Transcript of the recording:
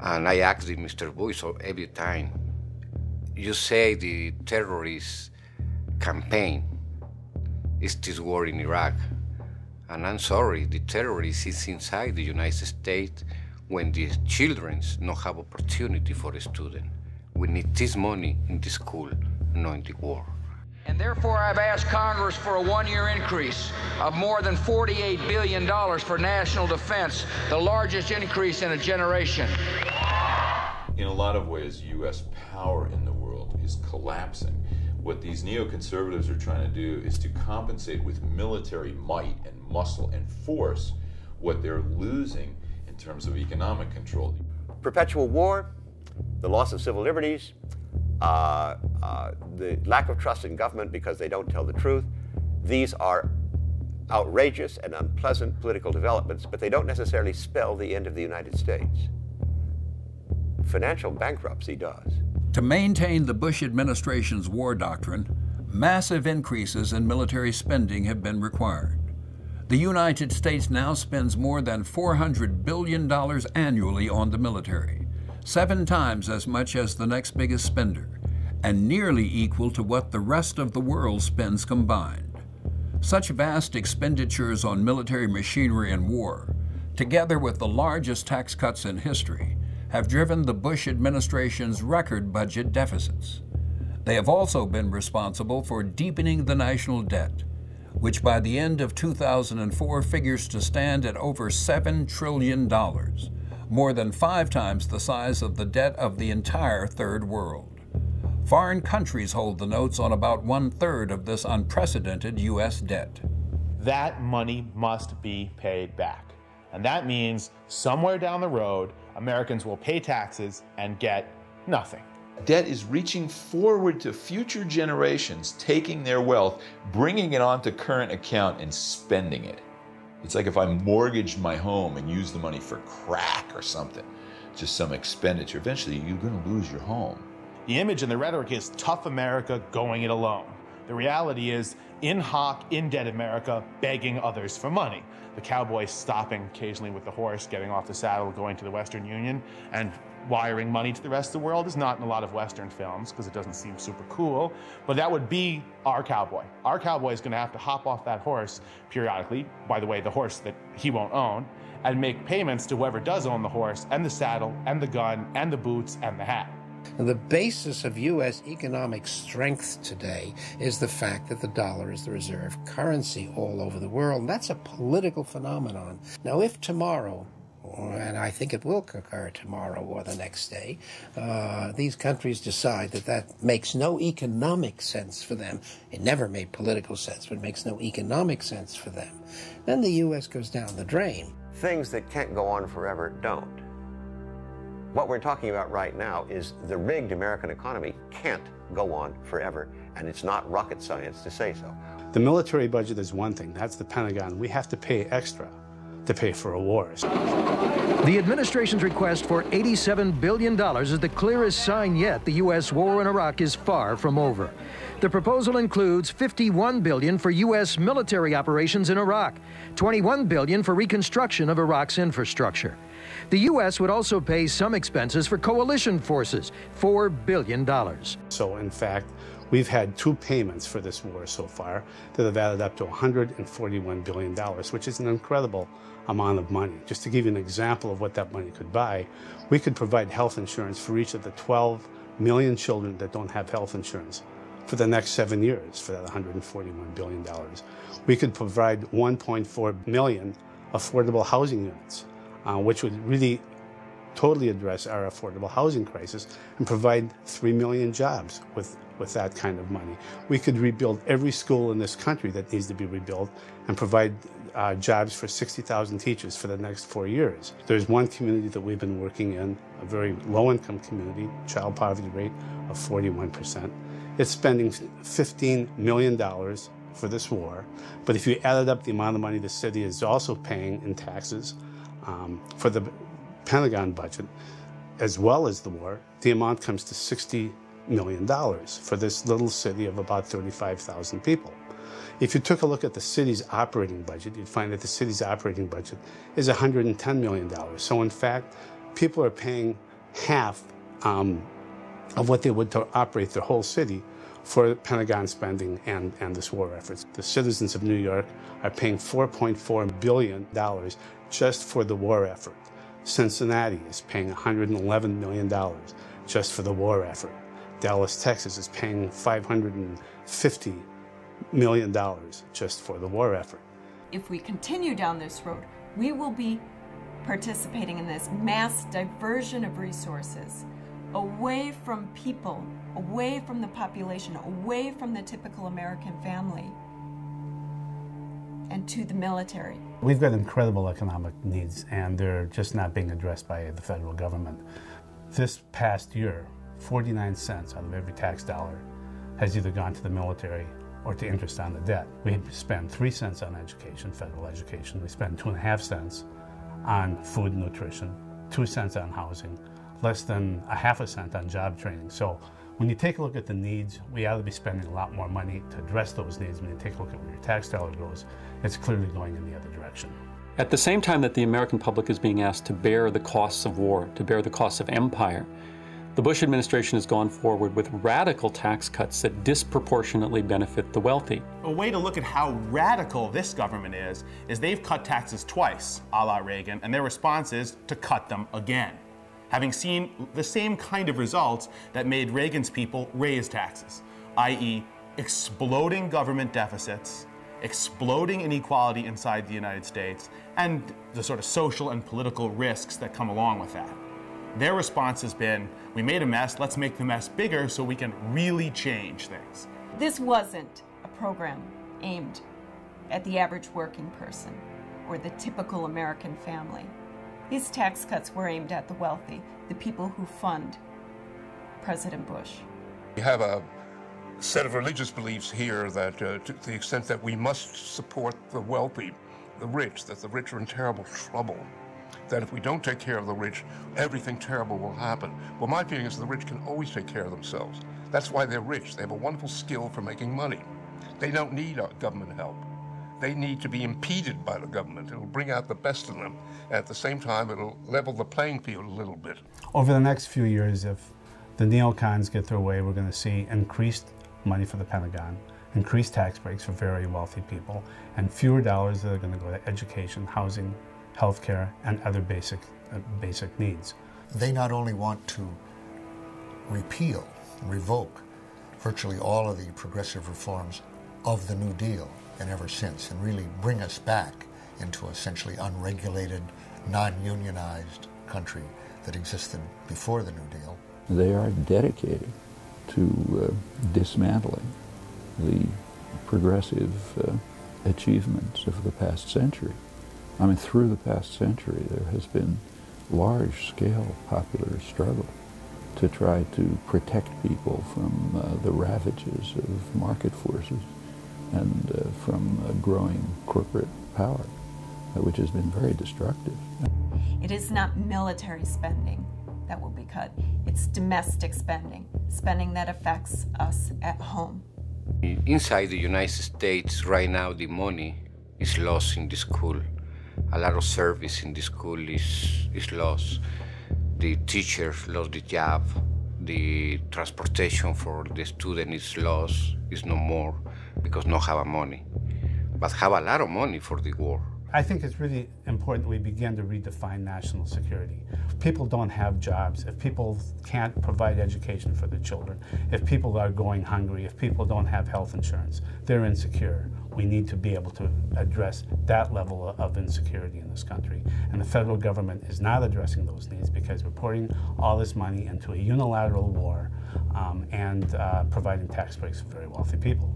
And I asked him, Mr. Bush, so every time, you say the terrorist campaign is this war in Iraq. And I'm sorry, the terrorist is inside the United States when the children don't have opportunity for a student. We need this money in the school, not in the war. And therefore, I've asked Congress for a one-year increase of more than $48 billion for national defense, the largest increase in a generation. In a lot of ways, U.S. power in the world is collapsing. What these neoconservatives are trying to do is to compensate with military might and muscle and force what they're losing in terms of economic control. Perpetual war, the loss of civil liberties, the lack of trust in government because they don't tell the truth. These are outrageous and unpleasant political developments, but they don't necessarily spell the end of the United States. Financial bankruptcy does. To maintain the Bush administration's war doctrine, massive increases in military spending have been required. The United States now spends more than $400 billion annually on the military, 7 times as much as the next biggest spender, and nearly equal to what the rest of the world spends combined. Such vast expenditures on military machinery and war, together with the largest tax cuts in history, have driven the Bush administration's record budget deficits. They have also been responsible for deepening the national debt, which by the end of 2004 figures to stand at over $7 trillion, more than 5 times the size of the debt of the entire Third World. Foreign countries hold the notes on about 1/3 of this unprecedented U.S. debt. That money must be paid back. And that means somewhere down the road, Americans will pay taxes and get nothing. Debt is reaching forward to future generations, taking their wealth, bringing it onto current account and spending it. It's like if I mortgaged my home and used the money for crack or something, just some expenditure. Eventually, you're going to lose your home. The image and the rhetoric is tough America going it alone. The reality is in hoc, in debt America begging others for money. The cowboy stopping occasionally with the horse, getting off the saddle, going to the Western Union, and wiring money to the rest of the world is not in a lot of Western films because it doesn't seem super cool, but that would be our cowboy. Our cowboy is going to have to hop off that horse periodically, by the way, the horse that he won't own, and make payments to whoever does own the horse and the saddle and the gun and the boots and the hat. And the basis of U.S. economic strength today is the fact that the dollar is the reserve currency all over the world. And that's a political phenomenon. Now, if tomorrow, and I think it will occur tomorrow or the next day, these countries decide that that makes no economic sense for them, it never made political sense, but it makes no economic sense for them, then the U.S. goes down the drain. Things that can't go on forever don't. What we're talking about right now is the rigged American economy can't go on forever, and it's not rocket science to say so. The military budget is one thing, that's the Pentagon. We have to pay extra to pay for a war. The administration's request for $87 billion is the clearest sign yet the U.S. war in Iraq is far from over. The proposal includes $51 billion for U.S. military operations in Iraq, $21 billion for reconstruction of Iraq's infrastructure. The U.S. would also pay some expenses for coalition forces, $4 billion. So, in fact, we've had 2 payments for this war so far that have added up to $141 billion, which is an incredible amount of money. Just to give you an example of what that money could buy, we could provide health insurance for each of the 12 million children that don't have health insurance for the next 7 years for that $141 billion. We could provide 1.4 million affordable housing units, which would really totally address our affordable housing crisis and provide 3 million jobs with that kind of money. We could rebuild every school in this country that needs to be rebuilt and provide jobs for 60,000 teachers for the next 4 years. There's one community that we've been working in, a very low-income community, child poverty rate of 41%. It's spending $15 million for this war, but if you added up the amount of money the city is also paying in taxes for the Pentagon budget, as well as the war, the amount comes to $60 million for this little city of about 35,000 people. If you took a look at the city's operating budget, you'd find that the city's operating budget is $110 million. So in fact, people are paying half of what they would to operate their whole city for Pentagon spending and this war effort. The citizens of New York are paying $4.4 billion just for the war effort. Cincinnati is paying $111 million just for the war effort. Dallas, Texas is paying $550 million just for the war effort. If we continue down this road, we will be participating in this mass diversion of resources away from people, away from the population, away from the typical American family, and to the military. We've got incredible economic needs, and they're just not being addressed by the federal government. This past year, 49 cents out of every tax dollar has either gone to the military or to interest on the debt. We spend 3 cents on education, federal education. We spend 2.5 cents on food and nutrition, 2 cents on housing, less than 0.5 cent on job training. So when you take a look at the needs, we ought to be spending a lot more money to address those needs. When you take a look at where your tax dollar goes, it's clearly going in the other direction. At the same time that the American public is being asked to bear the costs of war, to bear the costs of empire, the Bush administration has gone forward with radical tax cuts that disproportionately benefit the wealthy. A way to look at how radical this government is they've cut taxes twice, a la Reagan, and their response is to cut them again, having seen the same kind of results that made Reagan's people raise taxes, i.e. exploding government deficits, exploding inequality inside the United States, and the sort of social and political risks that come along with that. Their response has been, we made a mess, let's make the mess bigger so we can really change things. This wasn't a program aimed at the average working person or the typical American family. These tax cuts were aimed at the wealthy, the people who fund President Bush. We have a set of religious beliefs here that to the extent that we must support the wealthy, the rich, that the rich are in terrible trouble, that if we don't take care of the rich, everything terrible will happen. Well, my feeling is the rich can always take care of themselves. That's why they're rich. They have a wonderful skill for making money. They don't need government help. They need to be impeded by the government. It'll bring out the best in them. And at the same time, it'll level the playing field a little bit. Over the next few years, if the neocons get their way, we're going to see increased money for the Pentagon, increased tax breaks for very wealthy people, and fewer dollars that are going to go to education, housing, healthcare, and other basic needs. They not only want to repeal, revoke virtually all of the progressive reforms of the New Deal and ever since, and really bring us back into essentially unregulated, non-unionized country that existed before the New Deal. They are dedicated to dismantling the progressive achievements of the past century. I mean, through the past century, there has been large-scale popular struggle to try to protect people from the ravages of market forces and from growing corporate power, which has been very destructive. It is not military spending that will be cut. It's domestic spending, spending that affects us at home. Inside the United States, right now, the money is lost in the school. A lot of service in the school is lost. The teachers lost the job. The transportation for the student is lost, is no more, because no have money. But have a lot of money for the war. I think it's really important that we begin to redefine national security. If people don't have jobs, if people can't provide education for their children, if people are going hungry, if people don't have health insurance, they're insecure. We need to be able to address that level of insecurity in this country. And the federal government is not addressing those needs because we're pouring all this money into a unilateral war and providing tax breaks for very wealthy people.